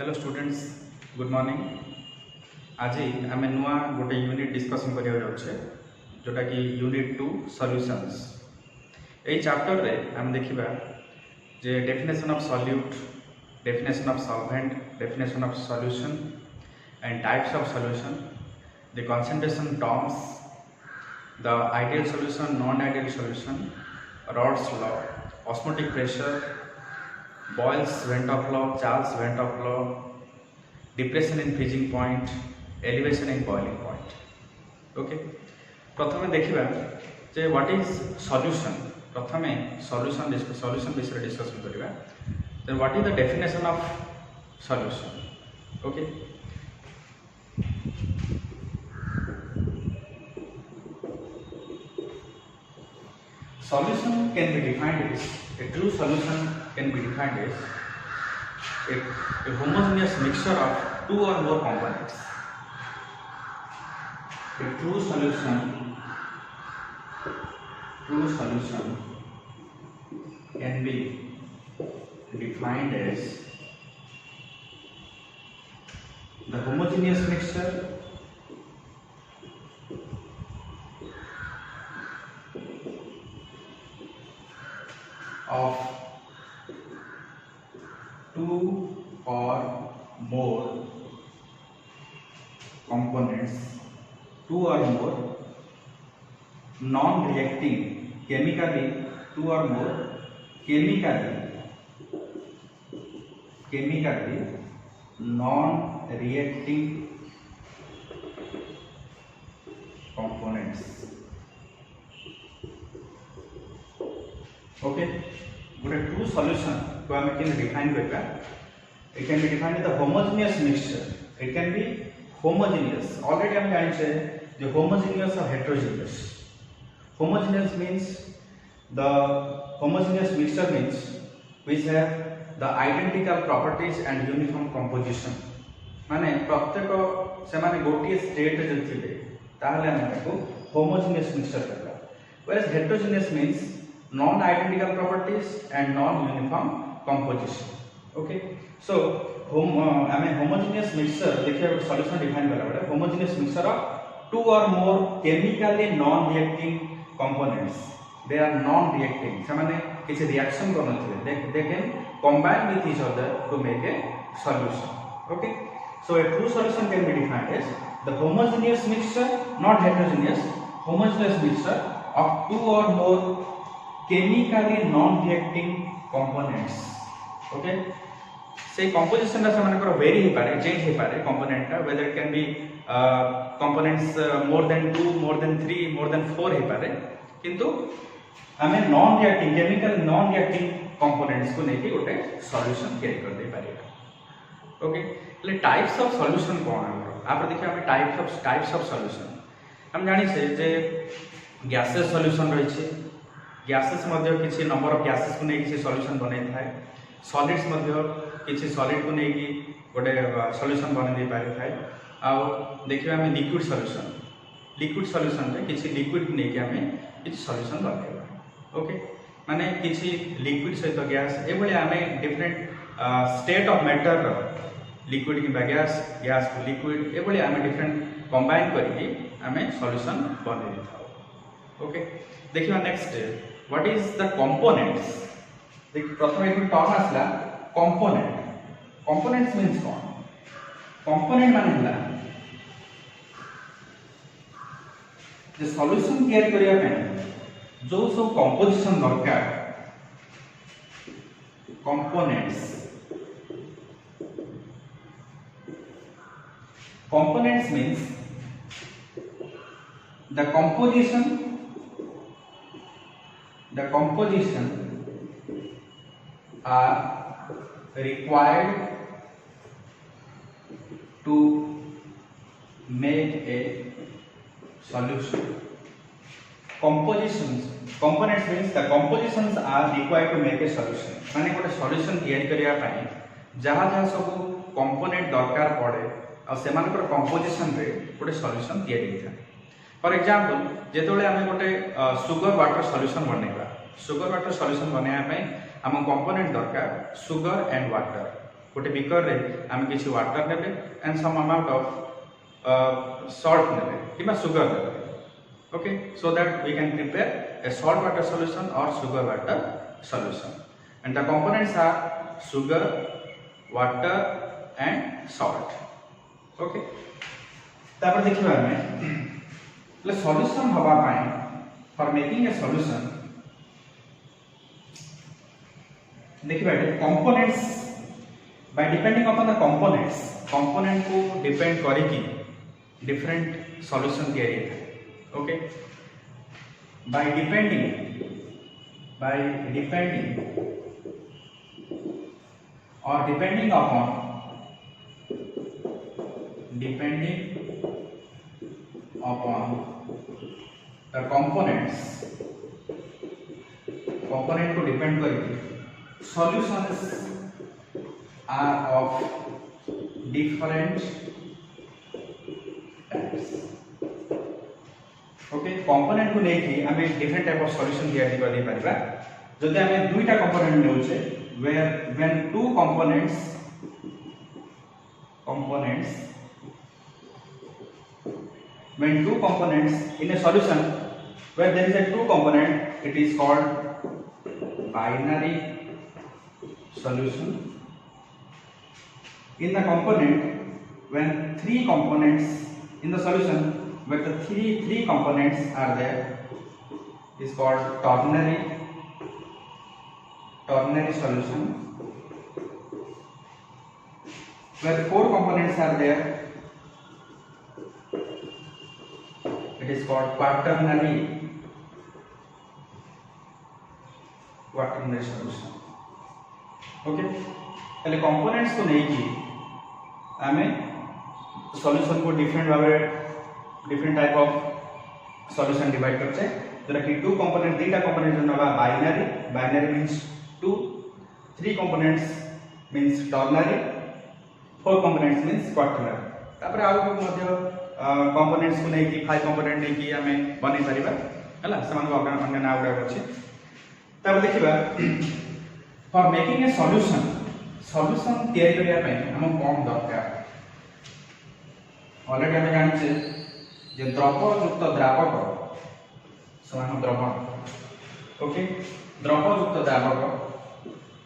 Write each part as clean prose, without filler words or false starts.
Hello students good morning. आज आम नुआ गोटे यूनिट डिस्कसन करिया जाउछे जोटा कि यूनिट 2 सॉल्यूशंस। एई चैप्टर रे हम देखिबा जे definition of solute, definition of solvent, definition of solution and types of solution, the concentration terms, the ideal solution, non ideal solution, Raoult's law, osmotic pressure, Boyle's Ventoff law, Charles Ventoff law, depression in freezing point, elevation in boiling point. Okay. प्रथमे देखिबा जे what is solution. प्रथमे solution विषय discussion करिबा। Then what is the definition of solution. Okay. Solution can be defined as a true solution can be defined as a homogeneous mixture of two or more components. A true solution can be defined as the homogeneous mixture of two or more components, two or more non-reacting chemically, two or more chemically non-reacting components. Okay. But a true solution को हम can define करबा। It can be defined as the homogeneous mixture. It can be homogeneous. Already हम जानि छे जे homogeneous और heterogeneous. Homogeneous means the homogeneous mixture means which have the identical properties and uniform composition. माने प्रत्येक से माने गोटिए स्टेट जे थिले ताहले हम ताको होमोजेनियस मिक्सचर करबा। Whereas heterogeneous means non-identical properties and non-uniform composition. Okay, so homogeneous mixture देखिए solution define करा बड़ा homogeneous mixture of two or more chemically non-reacting components. They are non-reacting. समाने किसी reaction करना चाहिए. They can combine with each other to make a solution. Okay, so a true solution can be defined as the homogeneous mixture, not heterogeneous, homogeneous mixture of two or more chemically non-reacting components. Okay, say composition रा समान करो vary ही पारे, change ही पारे component का, whether it can be components more than 2, more than 3, more than 4 ही पारे, किंतु हमें non-reacting chemical non-reacting components को लेके उठे solution कैरी कर दे पारेगा। Okay, ले types of solution कौन है हमरो? आप देखिए हमें types of solution हम जानी से जे gaseous solution रही छे। गैसेस मध्य किसी नंबर ऑफ गैसेस को नहीं किसी सॉल्यूशन बने थाए। सॉलिड्स मध्य किसी सॉलिड को नहीं कि गोटे सॉल्यूशन बने दे पारे थाए। आ देखिबा हमें लिक्विड सॉल्यूशन रे किसी लिक्विड नहीं कि हमें किसी सॉल्यूशन बनेबा। ओके, माने किसी लिक्विड सहित गैस ए भले हमें different state of matter liquid कि गैस टू लिक्विड ए भले हमें डिफरेंट कंबाइन करके हमें सॉल्यूशन बने देथाओ। ओके, देखिबा next what is the components. देख प्रथम एक टर्म आसला कंपोनेंट्स मींस कौन? कंपोनेंट माने हला जे सॉल्यूशन तैयार करिया पे जो सब कंपोजिशन दरकार components means the composition are required to make a solution. Components means the compositions are required to make a solution. माने गोटे सॉल्यूशन तैयार करिया पाई जहाँ जहाँ सब कंपोनेंट दरकार पड़े और सेमानकर कंपोजिशन रे गोटे सॉल्यूशन तैयार होता है। फॉर एग्जांपल जेतोले आमे गोटे सुगर वाटर सॉल्यूशन बनेबा। सुगर वाटर सॉल्यूशन बनाया आम कंपोनेंट दरकार सुगर एंड वाटर। गोटे बीकर रे आम किसी वाटर नेबे and some amount of salt नेबे किबा सुगर नेबे okay so that we can prepare a salt water solution or sugar water solution and the components are sugar water and salt okay तापर देखिबा हमें सॉल्यूशन हवा पाए for making a solution देखिबा components by depending upon the component को depend करिकी different solution तैयारी है okay by depending or depending upon the component को डिपेंड करके solutions are of different types okay component को लेके हमें डिफरेंट टाइप ऑफ सॉल्यूशन तैयारी कर दे परबा जदि हमें दुईटा component लेउछे when two components in a solution where there is a two component it is called binary solution in the component when three components in the solution where the three components are there is called ternary solution where four components are there it is called quaternary solution okay पहले components को नहीं की आमे solution को different type of solution divide करछे जरा कि two component तीनटा कंपोनेंट नबा binary means two three components means ternary four components means quaternary तापर आउ को मध्य कंपोनेंट्स को नहीं की फाइव कंपोनेंट नहीं की हमें बनै परिबा हला समान अन्य ना उडा अछि तापर देखिबा फॉर मेकिंग ए सॉल्यूशन तैयारी करिया पय हम कम दरकार ऑलरेडी हमें जानिछे जे द्रवयुक्त द्रावक समान द्रवण okay द्रवयुक्त द्रावक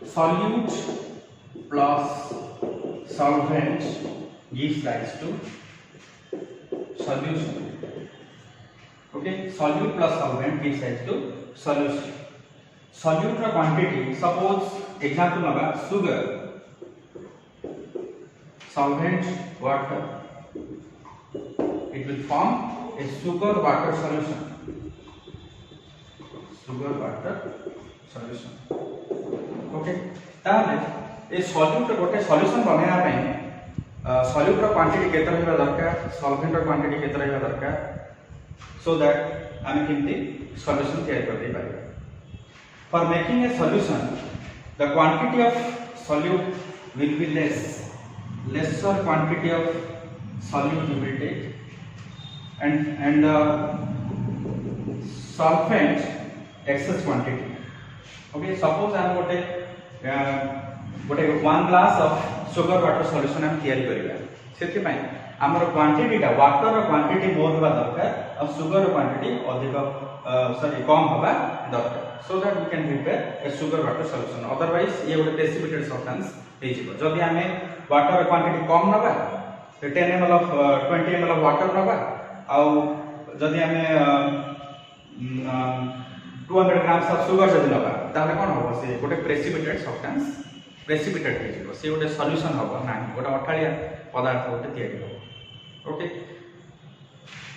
solute plus solvent gives rise to solution okay solute plus solvent gives rise to solution solute ର quantity suppose example नबा sugar solvent water it will form a sugar water solution okay ताले ए solute गोटे solution बनेया पय solute रो quantity केते रहबा दरकार solvent रो quantity केते रहबा दरकार सो दैट आमे किंती सॉल्यूशन तैयार कर दे पारिबा for making a solution the quantity of solute will be lesser quantity of solute you will take and solvent excess quantity okay suppose I am गोटे 1 glass of sugar water solution हम तैयारी करिबा सेति पय हमर क्वांटिटी टा water रो quantity मोर होबा दरकार और सुगर रो क्वांटिटी अधिक कम होबा दरकार so that we can prepare a sugar water solution otherwise ये गोटे precipitate substance हे जिवो जदि हमें वाटर रो क्वांटिटी कम नबा 10 ml of 20 ml of water नबा और जदि हमें 200 grams of sugar जदि नबा ताले कोन होबो से गोटे precipitate substance precipitate हे जिवो से गोटे सॉल्यूशन होबो ना गोटे अठालिया पदार्थ गोटे तैयारी होबो ओके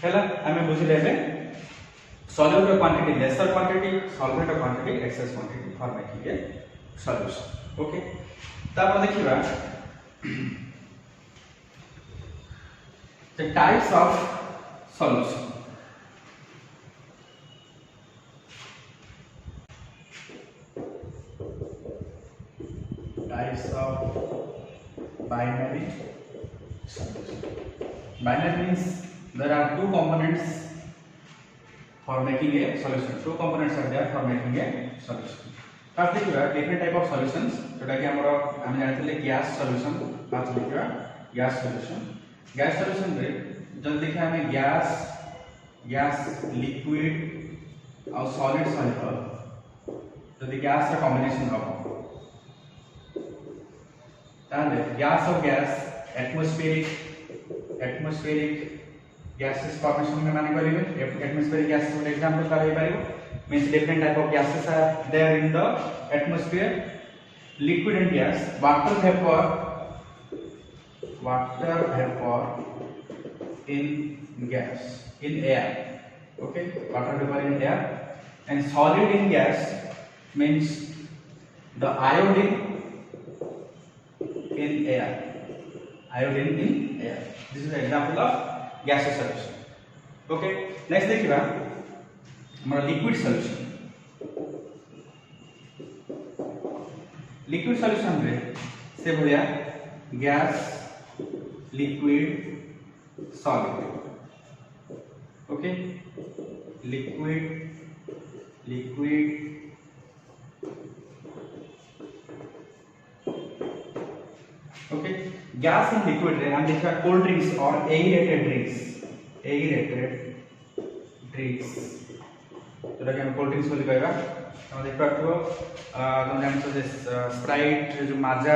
हैला हमें बुझिले बे solute quantity lesser quantity solvent quantity excess quantity for making a solution okay तापर देखिबा the types of solution types of binary solution binary means there are two components for making a solution two components are there for making a solution fast देखिबा different type of solutions जोटा कि हमरो हम जानथिले gas solution fast देखिबा gas solution रे जब देखिए हमें गैस लिक्विड और सॉलिड सॉल्यूबल जदि गैस का कॉम्बिनेशन हो ताले गैस और गैस एटमॉस्फेरिक gases formation में माने करिवे atmospheric gases one example का रही पारिबो means different type of gases are there in the atmosphere liquid and gas water vapor in gas in air okay water vapor in air and solid in gas means the iodine in air this is the example of gaseous solution okay next देखिबा हमरा liquid solution रे से भलिया gas liquid solid okay liquid okay gas and liquid रे हम देखा cold drinks or aerated drinks जोटा कि हम कोल्ड ड्रिंक्स बोली कहबा हम देख पाथो तुम जानछो जे स्प्राइट जो माजा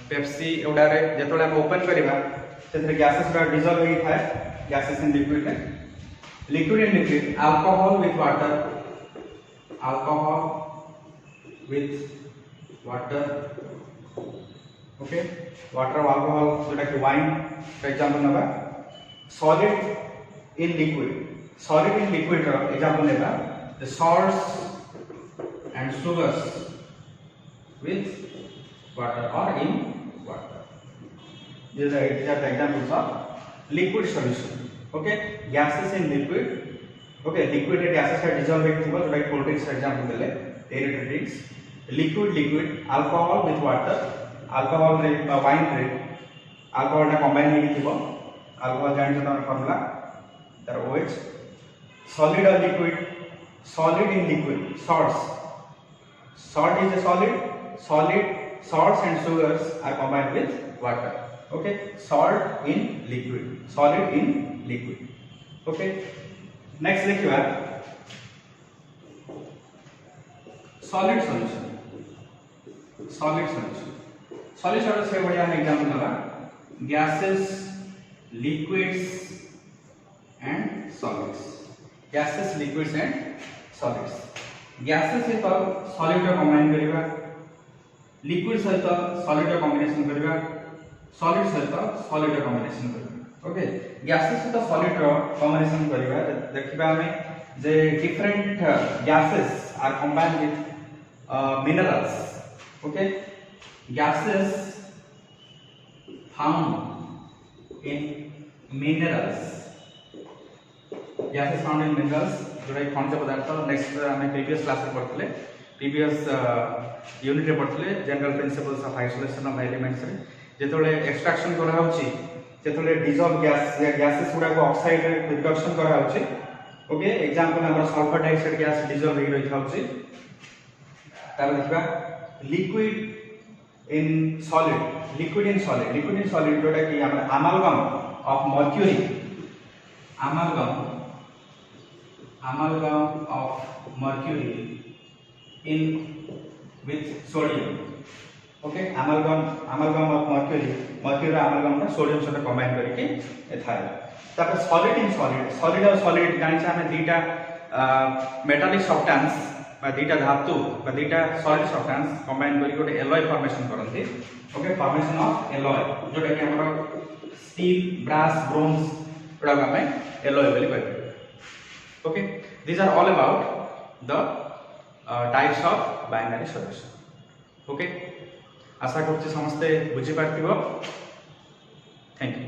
पेप्सी एवडा रे जेतोले हम ओपन करबा सेतरे गैसेस रा डिसॉल्व होई थाए गैसेस इन लिक्विड रे liquid and liquid alcohol with water okay water or alcohol जोटा कि wine for example नबा solid in liquid रा example नेबा the salts and sugars with water or in water these are the examples of liquid solution okay gases in liquid okay liquid रे gases का dissolve होइथिबो जोटा कि cold drinks example देले aerated drinks liquid alcohol with water alcohol रे wine रे alcohol ना combine हेइ थिबो alcohol जानि त फार्मूला तर OH solid or liquid solid in liquid salt is a solid salts and sugars are combined with water okay solid in liquid okay next देखिबा solid solution से बढ़िया हम एग्जांपल लगा gases liquids and solids gases liquids से तो solid का combine करिबा liquid से तो solid का कॉम्बिनेशन करिबा solid से तो solid का कॉम्बिनेशन करिबा ओके gases से तो solid का कॉम्बिनेशन करिबा देखिबा हमें जे different gases are combined with minerals okay gases found in minerals जोटा खनिज पदार्थ नेक्स्ट हमें प्रीवियस क्लास में पढ़ते प्रीवियस यूनिट रे पढ़ते general principles of isolation of elements रे जेतोले एक्सट्रैक्शन करा होची जेतोले डिसॉल्व गैस या गैसेस गुडा को ऑक्साइड रे रिडक्शन करा होची ओके एग्जांपल हमर सल्फर डाइऑक्साइड गैस डिसॉल्व होई रही थाउची तार देखबा लिक्विड इन सॉलिड जोटा कि हमर अमालगम of mercury amalgam of mercury in with sodium okay amalgam of mercury amalgam ना सोडियम से कंबाइन करके एथाइल तापर solid और solid जानि छ हमें दीटा मेटालिक सब्सटेंस बा दीटा धातु बा दीटा सॉलिड सब्सटेंस कंबाइन करके गोटे एलॉय फॉर्मेशन करंती ओके फॉर्मेशन ऑफ एलॉय जोटा कि हमर स्टील ब्रास ब्रोंज एडा हमें एलॉय बोली कहबे okay these are all about the types of binary solution okay आशा करछि समस्ते बुझि पारथिबो थैंक यू।